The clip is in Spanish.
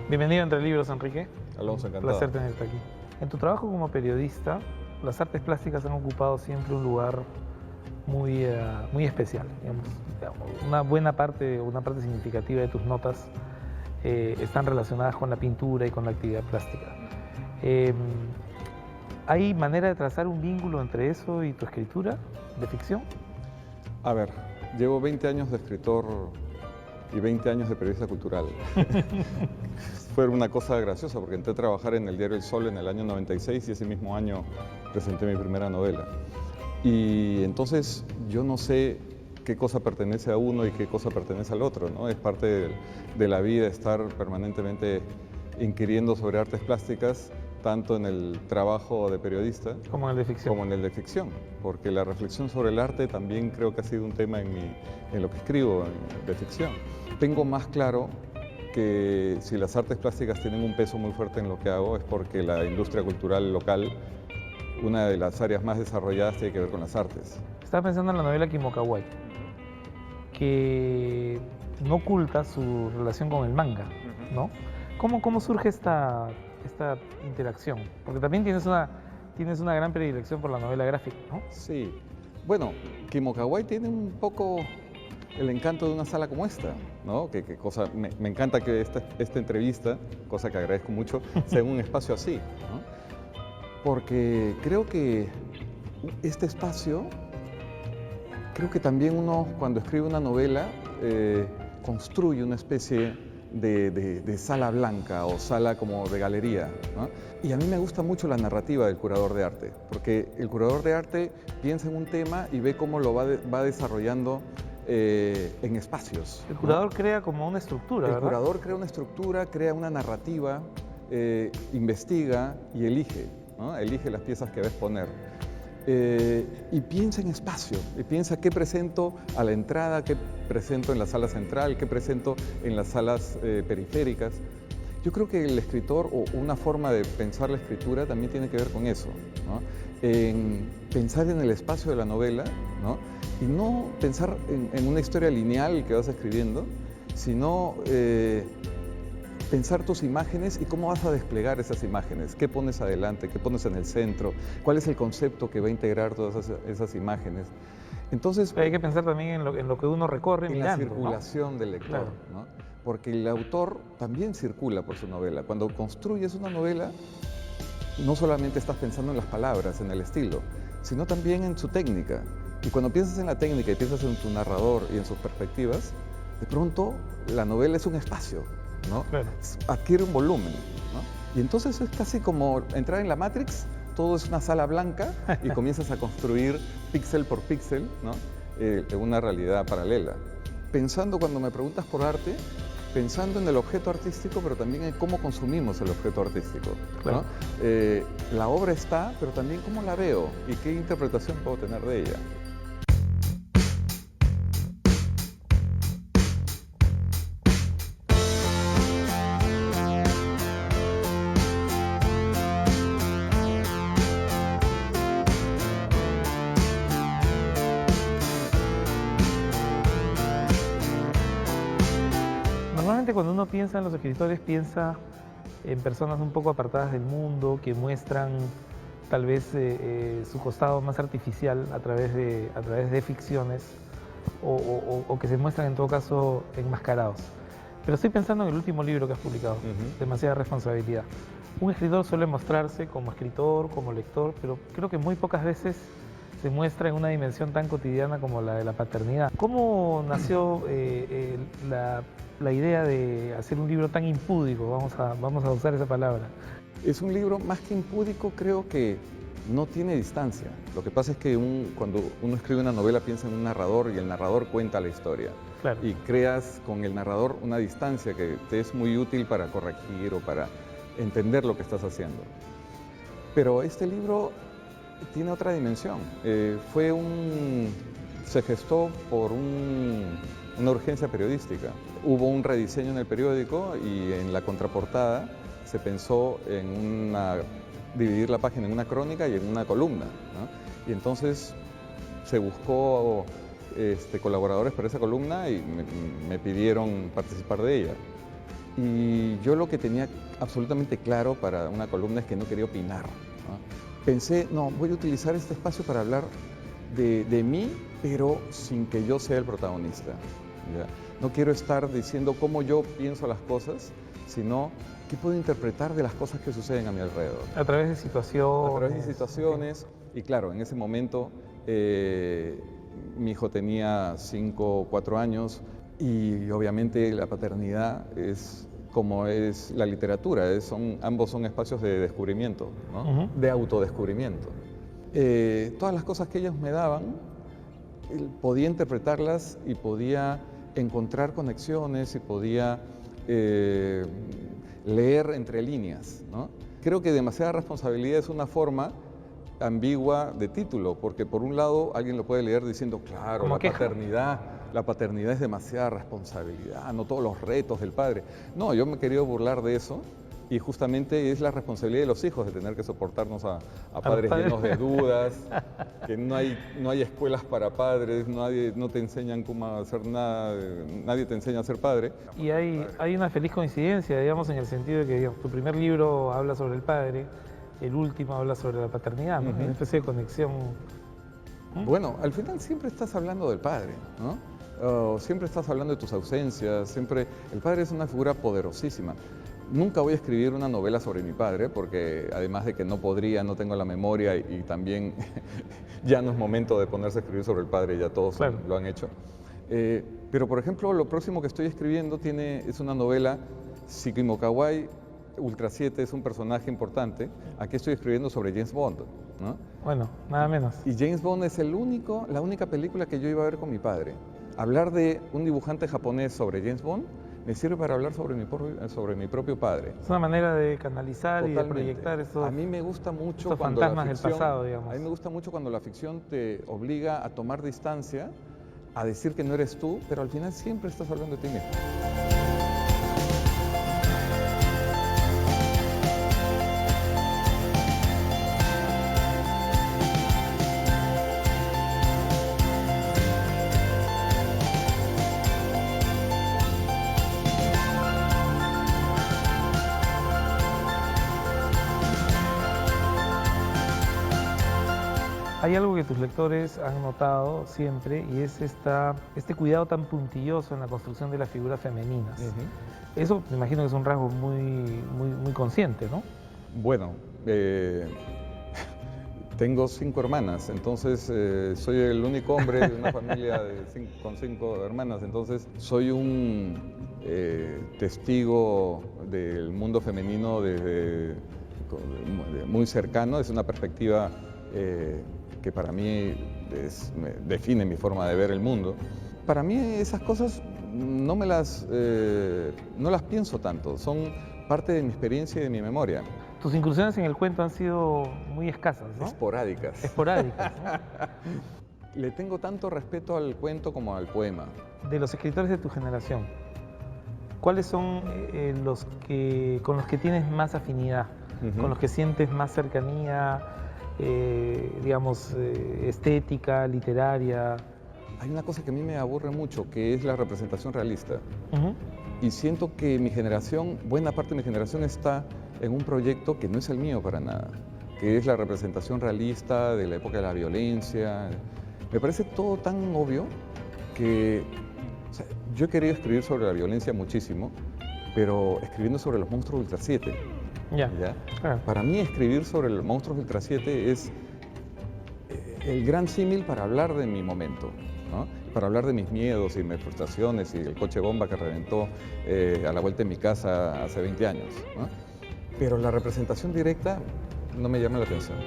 Bienvenido a Entre Libros, Enrique. Alonso, Un encantado. placer tenerte aquí. En tu trabajo como periodista, las artes plásticas han ocupado siempre un lugar muy especial. Digamos. Una parte significativa de tus notas están relacionadas con la pintura y con la actividad plástica. ¿Hay manera de trazar un vínculo entre eso y tu escritura de ficción? A ver, llevo 20 años de escritor y 20 años de periodista cultural. Fue una cosa graciosa porque entré a trabajar en el diario El Sol en el año 96 y ese mismo año presenté mi primera novela. Y entonces yo no sé qué cosa pertenece a uno y qué cosa pertenece al otro, ¿no? Es parte de la vida estar permanentemente inquiriendo sobre artes plásticas, tanto en el trabajo de periodista Como en el de ficción. como en el de ficción, porque la reflexión sobre el arte también creo que ha sido un tema en lo que escribo de ficción. Tengo más claro que si las artes plásticas tienen un peso muy fuerte en lo que hago es porque la industria cultural local, una de las áreas más desarrolladas, tiene que ver con las artes. Estaba pensando en la novela Kimokawaii, que no oculta su relación con el manga, ¿no? ¿Cómo surge esta interacción? Porque también tienes una gran predilección por la novela gráfica, ¿no? Sí. Bueno, Kimokawaii tiene un poco el encanto de una sala como esta, ¿no? Me encanta que esta entrevista, cosa que agradezco mucho, sea en un espacio así, ¿no? Porque creo que este espacio, creo que también uno cuando escribe una novela construye una especie de sala blanca o sala como de galería, ¿no? Y a mí me gusta mucho la narrativa del curador de arte, porque el curador de arte piensa en un tema y ve cómo lo va desarrollando en espacios. El curador crea como una estructura, ¿verdad? El curador crea una estructura, crea una narrativa, investiga y elige, ¿no? Elige las piezas que va a exponer. Y piensa en espacio, y piensa qué presento a la entrada, qué presento en la sala central, qué presento en las salas periféricas. Yo creo que el escritor, o una forma de pensar la escritura, también tiene que ver con eso, ¿no? En pensar en el espacio de la novela, ¿no? Y no pensar en una historia lineal que vas escribiendo, sino pensar tus imágenes y cómo vas a desplegar esas imágenes, qué pones adelante, qué pones en el centro, cuál es el concepto que va a integrar todas esas imágenes. Entonces, pero hay que pensar también en lo que uno recorre en mirando, la circulación, ¿no?, del lector, claro, ¿no? Porque el autor también circula por su novela. Cuando construyes una novela, no solamente estás pensando en las palabras, en el estilo, sino también en su técnica. Y cuando piensas en la técnica y piensas en tu narrador y en sus perspectivas, de pronto la novela es un espacio, ¿no? Claro. Adquiere un volumen, ¿no? Y entonces es casi como entrar en la Matrix, todo es una sala blanca y comienzas a construir píxel por píxel, ¿no? Una realidad paralela. Pensando, cuando me preguntas por arte, pensando en el objeto artístico, pero también en cómo consumimos el objeto artístico, ¿no? Claro. La obra está, pero también cómo la veo y qué interpretación puedo tener de ella. Normalmente cuando uno piensa en los escritores, piensa en personas un poco apartadas del mundo, que muestran tal vez su costado más artificial a través de ficciones, o que se muestran en todo caso enmascarados. Pero estoy pensando en el último libro que has publicado, Demasiada Responsabilidad. Un escritor suele mostrarse como escritor, como lector, pero creo que muy pocas veces se muestra en una dimensión tan cotidiana como la de la paternidad. ¿Cómo nació la idea de hacer un libro tan impúdico? Vamos a usar esa palabra. Es un libro más que impúdico, creo que no tiene distancia. Lo que pasa es que cuando uno escribe una novela piensa en un narrador y el narrador cuenta la historia. Claro. Y creas con el narrador una distancia que te es muy útil para corregir o para entender lo que estás haciendo. Pero este libro tiene otra dimensión. Se gestó por una urgencia periodística. Hubo un rediseño en el periódico y en la contraportada se pensó en dividir la página en una crónica y en una columna, ¿no? Y entonces se buscó colaboradores para esa columna y me pidieron participar de ella. y yo lo que tenía absolutamente claro para una columna es que no quería opinar, ¿no? Pensé, no, voy a utilizar este espacio para hablar de mí, pero sin que yo sea el protagonista, ¿ya? No quiero estar diciendo cómo yo pienso las cosas, sino qué puedo interpretar de las cosas que suceden a mi alrededor. A través de situaciones. A través de situaciones, y claro, en ese momento mi hijo tenía 5 o 4 años y obviamente la paternidad es como es la literatura, ambos son espacios de descubrimiento, ¿no? De autodescubrimiento. Todas las cosas que ellos me daban, podía interpretarlas y podía encontrar conexiones y podía leer entre líneas, ¿no? Creo que demasiada responsabilidad es una forma ambigua de título, porque por un lado alguien lo puede leer diciendo, claro, la paternidad es demasiada responsabilidad, no todos los retos del padre. No, yo me he querido burlar de eso y justamente es la responsabilidad de los hijos de tener que soportarnos a padres llenos de dudas, que no hay escuelas para padres, no te enseñan cómo hacer nada, nadie te enseña a ser padre. Y hay una feliz coincidencia, digamos, en el sentido de que digamos, tu primer libro habla sobre el padre, el último habla sobre la paternidad, ¿no? Una especie de conexión. Bueno, al final siempre estás hablando del padre, ¿no? Siempre estás hablando de tus ausencias, el padre es una figura poderosísima. Nunca voy a escribir una novela sobre mi padre, porque además de que no tengo la memoria y también ya no es momento de ponerse a escribir sobre el padre, ya todos lo han hecho. Pero por ejemplo, lo próximo que estoy escribiendo es una novela, Kimokawaii Ultra 7 es un personaje importante. Aquí estoy escribiendo sobre James Bond, ¿no? Bueno, nada menos. Y James Bond es la única película que yo iba a ver con mi padre. Hablar de un dibujante japonés sobre James Bond me sirve para hablar sobre mi propio padre. Es una manera de canalizar y de proyectar esos, a mí me gusta mucho cuando fantasmas del pasado, digamos. A mí me gusta mucho cuando la ficción te obliga a tomar distancia, a decir que no eres tú, pero al final siempre estás hablando de ti mismo. Hay algo que tus lectores han notado siempre y es este cuidado tan puntilloso en la construcción de las figuras femeninas. Eso me imagino que es un rasgo muy consciente, ¿no? Bueno, tengo 5 hermanas, entonces soy el único hombre de una familia con 5 hermanas, entonces soy un testigo del mundo femenino desde muy cercano, es una perspectiva que para mí define mi forma de ver el mundo. Para mí esas cosas no las pienso tanto, son parte de mi experiencia y de mi memoria. Tus incursiones en el cuento han sido muy escasas, ¿no? Esporádicas. Esporádicas, ¿no? Le tengo tanto respeto al cuento como al poema. De los escritores de tu generación, ¿cuáles son con los que tienes más afinidad, con los que sientes más cercanía, digamos, estética, literaria? Hay una cosa que a mí me aburre mucho, que es la representación realista. Y siento que mi generación, buena parte de mi generación está en un proyecto que no es el mío para nada, que es la representación realista de la época de la violencia. Me parece todo tan obvio que yo he querido escribir sobre la violencia muchísimo, pero escribiendo sobre los monstruos Ultra 7. ¿Ya? Para mí escribir sobre los monstruos Ultra 7 es el gran símil para hablar de mi momento, ¿no? Para hablar de mis miedos y mis frustraciones y el coche bomba que reventó a la vuelta de mi casa hace 20 años, ¿no? Pero la representación directa no me llama la atención.